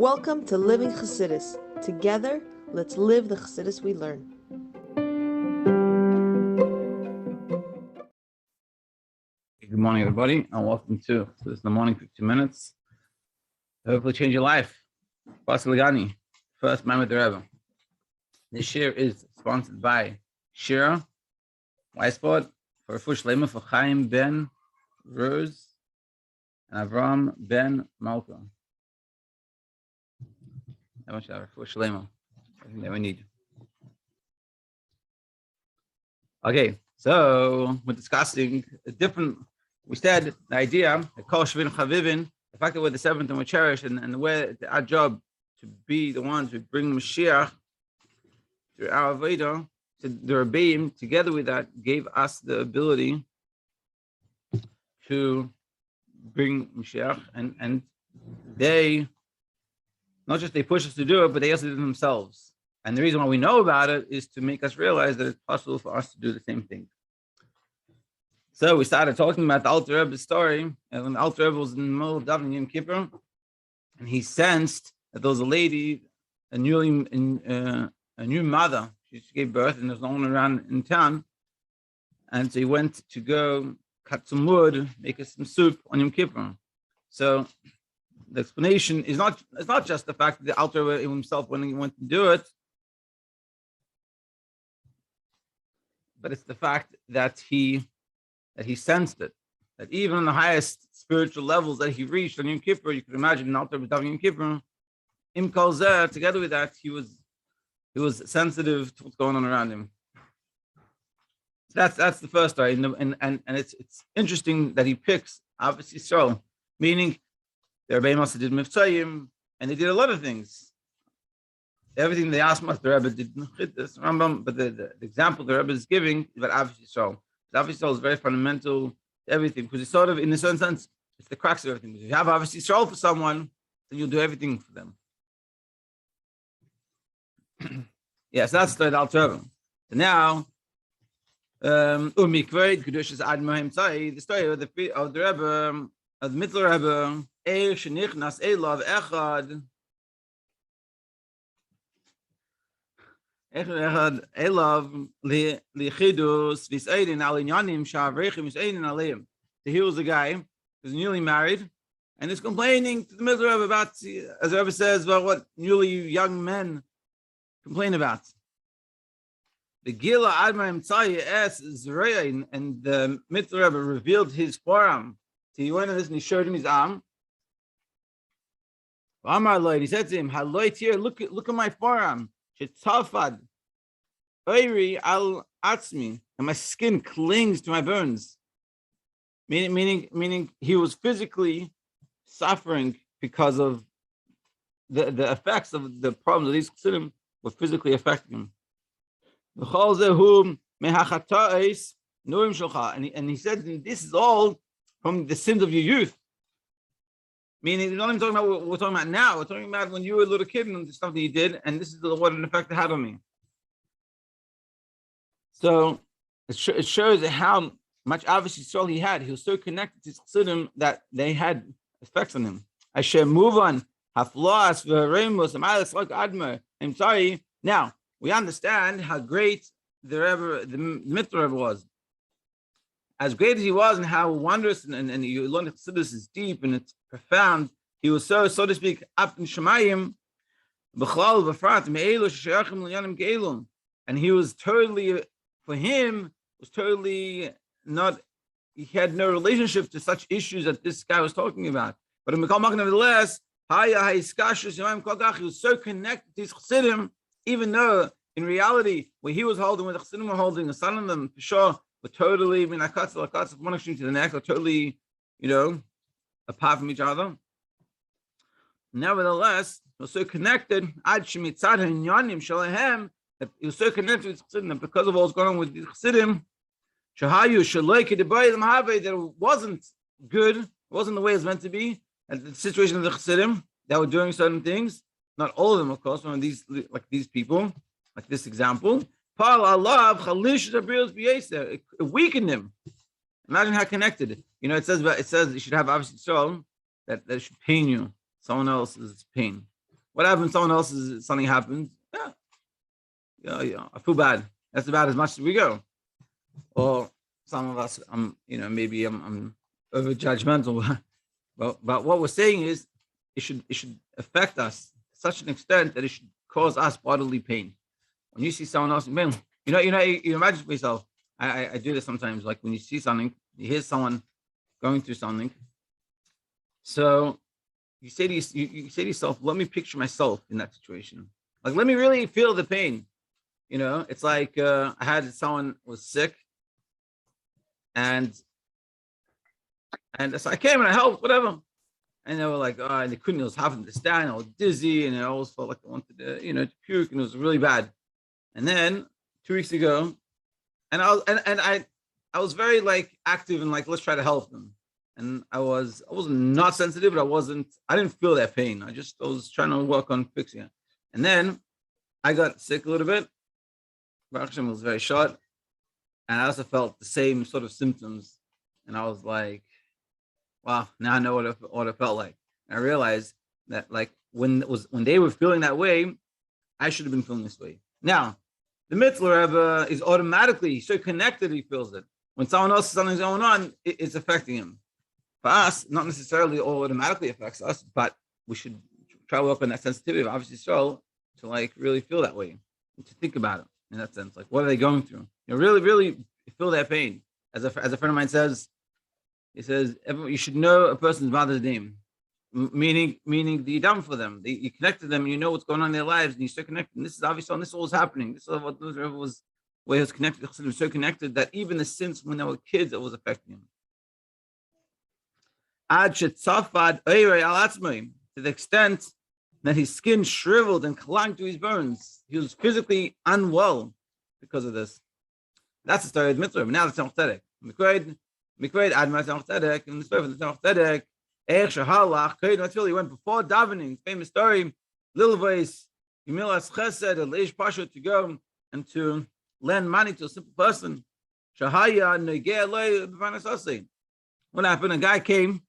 Welcome to Living Chassidus. Together, let's live the Chassidus we learn. Good morning, everybody, and welcome to this in the morning 15 minutes. Hopefully, change your life. Bosi Legani, first man with the Rebbe. This year is sponsored by Shira, Weissport, for Fush Lema for Chaim Ben Rose and Avram Ben Malka. How much are Fush Lema? Everything that we need. Okay, so we're discussing a different. We said the idea, the Kol Shvin Chavivin, the fact that we're the seventh and we're cherished, and we're our job to be the ones who bring Mashiach through our Avodah, to the rebbeim, together with that, gave us the ability to bring Mashiach, and they, not just they push us to do it, but they also did it themselves. And the reason why we know about it is to make us realize that it's possible for us to do the same thing. So we started talking about the Alter Rebbe's story, and when the Alter Rebbe was in the middle of davening Yom Kippur, and he sensed that there was a lady, a new mother. She gave birth, and there's no one around in town, and so he went to go cut some wood, make us some soup on Yom Kippur. So the explanation is it's not just the fact that the Alter Rebbe himself when he went to do it, but it's the fact that he sensed it, that even on the highest spiritual levels that he reached on Yom Kippur, you could imagine an Alter Rebbe Yom Kippur, Im Kol Zeh, together with that, he was sensitive to what's going on around him. So that's the first story, and it's interesting that he picks ahavas yisroel, meaning the rebbeim also did mivtzayim, and they did a lot of things. Everything they asked us, the Rebbe did this Rambam, but the example the Rebbe is giving is about ahavas yisroel. Ahavas yisroel is very fundamental to everything, because it's sort of, in a certain sense, it's the crux of everything. If you have ahavas yisroel for someone, then you'll do everything for them. Yes, that's the Alter Rebbe. So now, the story of the Rebbe, of the Middle Rebbe, shenichnas elav echad. Elav lichidus v'seidin al inyanim sha'avrechim v'seidin aleim. So he was a guy who's newly married and is complaining to the Middle Rebbe about, as the Rebbe says, about what newly young men complain about. The Gila Adma Imtzai es Zrein, and the Middle Rebbe revealed his forearm. So he went on this and he showed him his arm. He said to him, "Haloit here, look at my forearm. Shetzafad, Oiri al Atzmi, and my skin clings to my bones." Meaning he was physically suffering because of the effects of the problems of these chassidim were physically affecting him. And he said, "This is all from the sins of your youth." Meaning, we're not even talking about what we're talking about now. We're talking about when you were a little kid and the stuff that you did, and this is what an effect it had on me. So it shows how much ahavas yisroel he had. He was so connected to his chassidim that they had effects on him. Asher move on. I'm sorry. Now we understand how great the Middle Rebbe was. As great as he was, and how wondrous, and you learn that Chassidus is deep and it's profound. He was so to speak, up in Shemayim, and he was totally, for him, was totally not. He had no relationship to such issues that this guy was talking about. But nevertheless, he was so connected to his Chassidim, even though in reality, where he was holding, where the Chassidim were holding, the son of them, for sure, were totally, from one extreme to the next, are totally, apart from each other. Nevertheless, he was so connected, that he was so connected with Chassidim, that because of what was going on with the Chassidim, that it wasn't good, it wasn't the way it's meant to be, and the situation of the Chassidim that were doing certain things, not all of them, of course, some of these, like these people, like this example, it weakened him. Imagine how connected. It says you should have ahavas yisroel that should pain you, someone else's pain. What happens when someone else's something happens? Yeah, I feel bad. That's about as much as we go. Or some of us, maybe I'm over judgmental, but what we're saying is it should affect us to such an extent that it should cause us bodily pain. When you see someone else, man, you imagine for yourself. I do this sometimes. Like when you see something, you hear someone going through something. So you say to yourself, let me picture myself in that situation. Like let me really feel the pain. It's like I had someone was sick, and so I came and I helped, whatever. And they were like, oh, and they couldn't. It was having to stand. I was dizzy, and I always felt like I wanted to puke, and it was really bad. And then 2 weeks ago, and I was very like active and like let's try to help them. And I was not sensitive, but I didn't feel that pain. I was trying to work on fixing it. And then I got sick a little bit. Baruch Hashem was very short, and I also felt the same sort of symptoms. And I was like, wow, now I know what it felt like. And I realized that like when they were feeling that way, I should have been feeling this way. Now, the mitzvah Rebbe is automatically so connected he feels it. When someone else something's going on, it's affecting him. For us, not necessarily all automatically affects us, but we should try to work on that sensitivity of obviously so to like really feel that way and to think about it in that sense. Like what are they going through? Really, really feel that pain. As a friend of mine says, he says, you should know a person's mother's name, meaning that you're done for them. You connect to them, and you know what's going on in their lives, and you're so connected. And this is obviously, this all was happening. This is what was where he was connected. He was so connected that even the sins when they were kids, it was affecting him. To the extent that his skin shriveled and clung to his bones. He was physically unwell because of this. That's the story of mitzvah. Now the Tzemach Tzedek. Mikved Admas Tzemach Tzedek, and the story of the Tzemach Tzedek. He went before davening. Famous story. Little voice. Yimilas Chesed, a leish pasha to go and to lend money to a simple person. Shahaya negeh loy b'vanasasi. What happened? A guy came.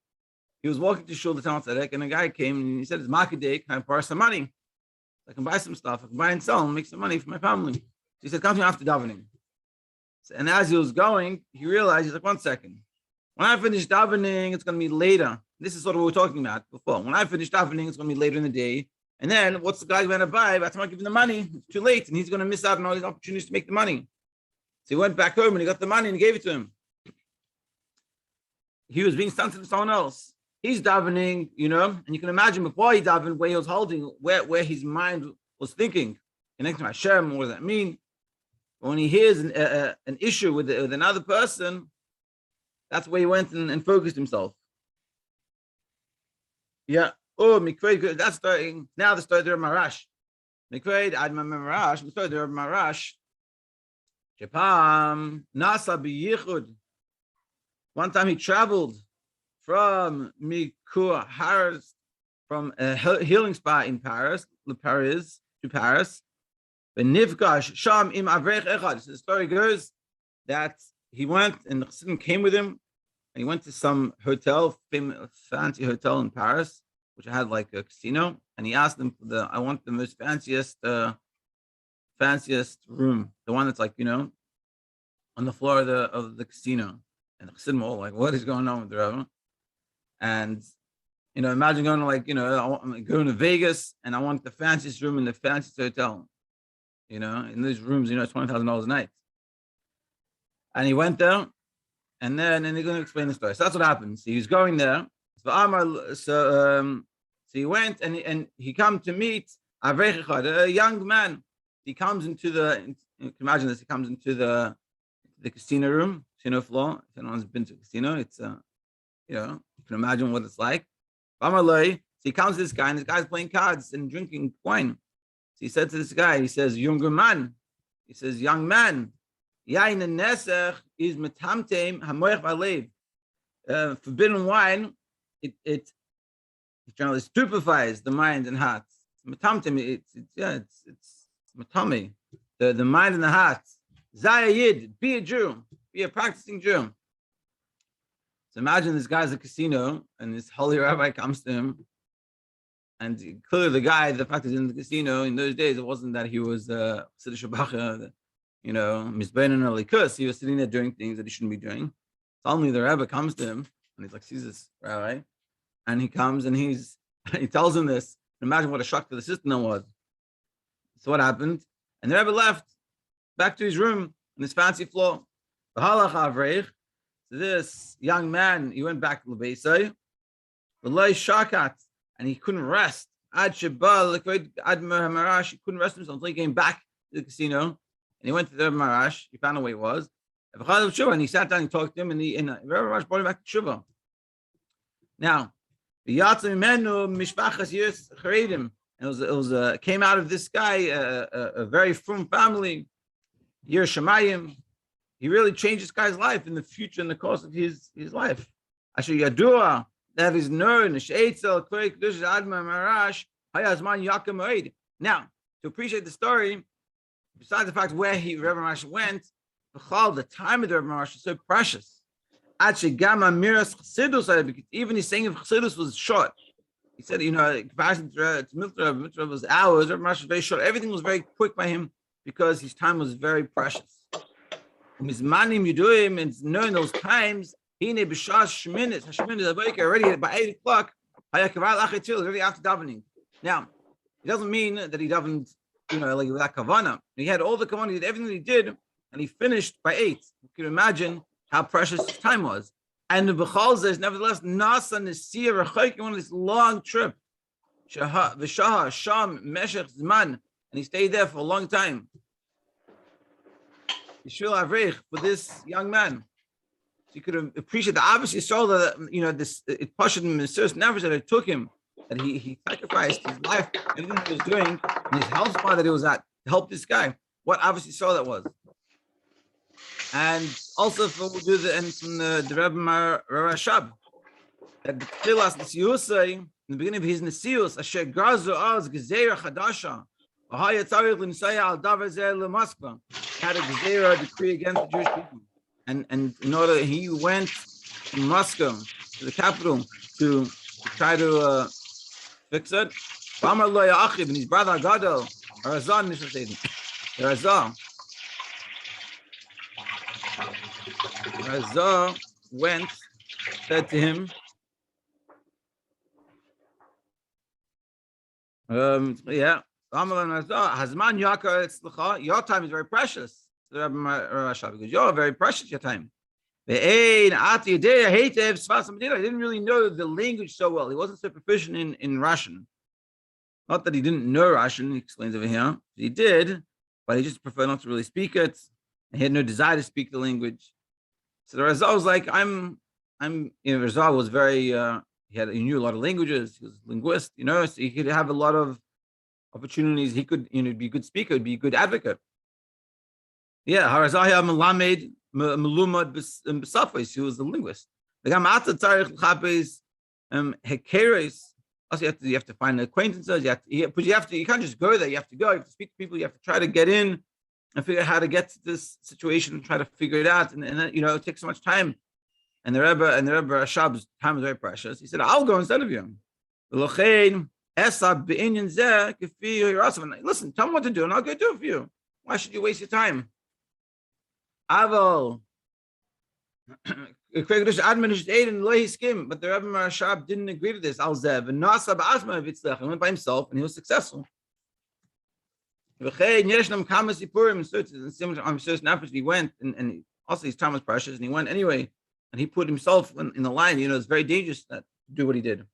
He was walking to shul the Tzemach Tzedek, and a guy came and he said, "It's market day. Can I borrow some money? I can buy some stuff. I can buy and sell and make some money for my family." So he said, "Come to me after davening." And as he was going, he realized, he's like, 1 second. When I finish davening, it's going to be later. This is sort of what we were talking about before. When I finish davening, it's going to be later in the day. And then what's the guy going to buy? By the time I give him the money, it's too late. And he's going to miss out on all these opportunities to make the money. So he went back home and he got the money and he gave it to him. He was being stunted to someone else. He's davening, and you can imagine before he davened where he was holding, where his mind was thinking. Connecting to Hashem, what does that mean? But when he hears an issue with another person, that's where he went and focused himself. Yeah. Oh, Mikved, that's starting. Now the story of Marash. Mikved, Adma Marash, the story of Marash. Japam, Nasa Biyichud. One time he traveled from Mikur Harris, from a healing spa in Paris to Paris. Benivgash Sham im Avrech Echad. So the story goes that he went and the Chassidim came with him, and he went to some hotel, fancy hotel in Paris, which had like a casino, and he asked them I want the most fanciest room, the one that's like on the floor of the casino. And the Chassidim were all like, what is going on with the Rebbe? And imagine going to I'm going to Vegas and I want the fanciest room in the fanciest hotel. In these rooms, it's $20,000 a night. And he went there, and they're going to explain the story. So that's what happened. So he was going there. So he went and he come to meet a young man. He comes into you can imagine this. He comes into the casino room, casino floor. If anyone's been to a casino, it's you can imagine what it's like. So he comes to this guy, and this guy's playing cards and drinking wine. So he said to this guy, he says, "Younger man," he says, "Young man, yain nesach is metamtem hamoich v'alev." Forbidden wine, it generally stupefies the mind and heart. Metamtem, it's metame, the mind and the heart. Zayayid, be a Jew, be a practicing Jew. So imagine this guy's at a casino, and this holy rabbi comes to him, And clearly, the fact that he's in the casino in those days, it wasn't that he was Siddur Shabbat, Mizbein Alikus. He was sitting there doing things that he shouldn't be doing. Suddenly, the Rebbe comes to him and he's like, sees this rabbi, and he comes and he tells him this. Imagine what a shock to the system that was. So what happened? And the Rebbe left back to his room on his fancy floor. So this young man, he went back to the Bosi, and he couldn't rest. He couldn't rest himself until he came back to the casino. And he went to the Rebbe Marash. He found out where he was. And he sat down and talked to him, and the Rebbe Marash brought him back to Tshuva. Now, it came out of this guy, a very frum family, Yer Shemayim. He really changed this guy's life in the future, in the course of his life. Asher Yadua, that is known. Now, to appreciate the story, besides the fact where Rebbe Marash went, the time of the Rebbe Marash is so precious. Even his saying of Chassidus was short. He said, comparison to Mitzvah was hours, Rebbe Marash was very short. Everything was very quick by him because his time was very precious. And knowing those times, already by 8 o'clock, already after davening. Now, it doesn't mean that he davened, like without kavana. He had all the kavana, he did everything that he did, and he finished by 8. You can imagine how precious his time was. And the Bechal is nevertheless Nasa Nesir on this long trip. V'shaha Sham Meshech Zman, and he stayed there for a long time. Yisroel Avrech for this young man. So you could appreciate the ahavas yisroel that this it pushed him in the first never that it took him, that he sacrificed his life, everything he was doing, and his health spot that he was at to help this guy. What ahavas yisroel that was. And also we'll do the end from the Rebbe Marashab. That the Tchilas Nesiusay, in the beginning of his Nesius, Asher Grazu Az Gezeira Chadasha, Ahaya Tzarich L'Nisaya Al Davar Zeh LeMoskva, had a Gezeira decree against the Jewish people. And in order, he went to Moscow, to the capital, to try to fix it. Amar Lo Ya'achiv, and his brother Gadol, Arazah Nishasayim, Razah went, said to him, Hazman Yakar Etzlecha, your time is very precious. Because you're very precious, your time. He didn't really know the language so well. He wasn't so proficient in Russian. Not that he didn't know Russian, he explains over here. He did, but he just preferred not to really speak it. And he had no desire to speak the language. So the Razal was like, Razal was very, he knew a lot of languages. He was a linguist, so he could have a lot of opportunities. He could, be a good speaker, be a good advocate. Yeah, Harazahia Melamed Melumad Besafis, he was a linguist. The Gamata Tzarich Chapes Hekeres. Also, you have to find acquaintances. You can't just go there. You have to go. You have to speak to people. You have to try to get in and figure out how to get to this situation and try to figure it out. And then, it takes so much time. And the Rebbe Rashab's time was very precious. He said, "I'll go instead of you." Listen, tell me what to do, and I'll go do it for you. Why should you waste your time? Aval. But the Rebbe Rashab didn't agree to this. He went by himself and he was successful. He went and also his time was precious and he went anyway and he put himself in the line. It's very dangerous to do what he did.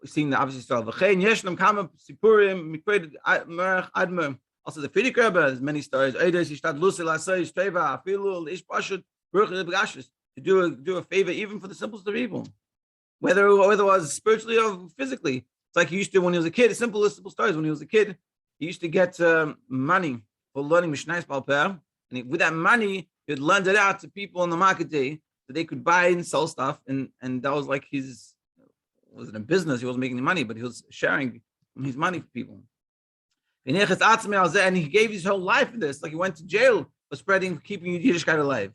Seeing the obviously stuff. Also, the Frierdiker Rebbe has many stories. To do a favor even for the simplest of people, whether it was spiritually or physically. It's like he used to when he was a kid. Simple stories. When he was a kid, he used to get money for learning Mishnayos Baal Peh, and with that money, he'd lend it out to people on the market day so they could buy and sell stuff. And that was like wasn't a business. He wasn't making any money, but he was sharing his money for people. And he gave his whole life for this. Like he went to jail for keeping Yiddishkeit alive.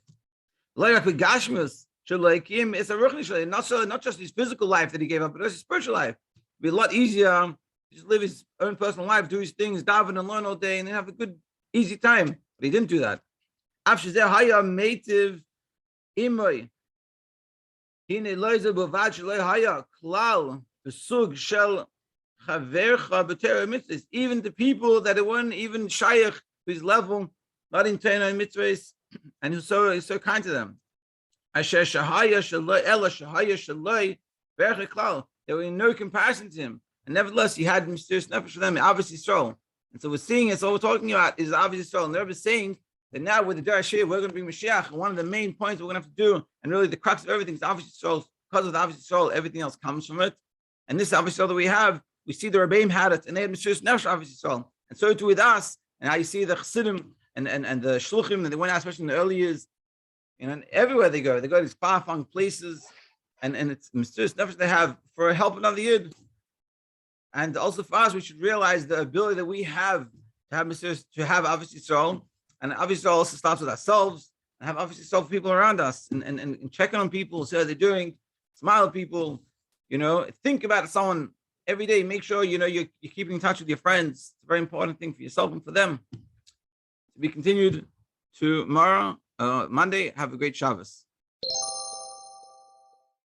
It's a not just his physical life that he gave up, but also his spiritual life. be a lot easier to just live his own personal life, do his things, daven and learn all day, and then have a good, easy time. But he didn't do that. Even the people that weren't even shaykh to his level, not in Torah and mitzvahs, and he's so kind to them. There were in no comparison to him, and nevertheless he had mysterious nefesh for them, obviously Yisroel. And so we're seeing it. So what we're talking about is obviously Yisroel. And the Rebbe is saying that now with the Derashir, we're going to bring Mashiach. And one of the main points we're going to have to do, and really the crux of everything, is obviously Yisroel. Because of the obviously Yisroel, everything else comes from it. And this obviously Yisroel that we have, we see the rebbeim had it, and they had mysterious nefesh obviously Yisroel. And so too with us. And how you see the chassidim and the shluchim, and they went out, especially in the early years. And everywhere they go to these far-flung places, and it's mysterious nefesh they have for help another yid. And also for us, we should realize the ability that we have to have mysterious, to have obviously Yisroel, and obviously Yisroel also starts with ourselves, and have obviously Yisroel for people around us, and checking on people, see how they're doing, smile at people, think about someone every day. Make sure you're keeping in touch with your friends. It's a very important thing for yourself and for them. To be continued tomorrow, Monday. Have a great Shabbos.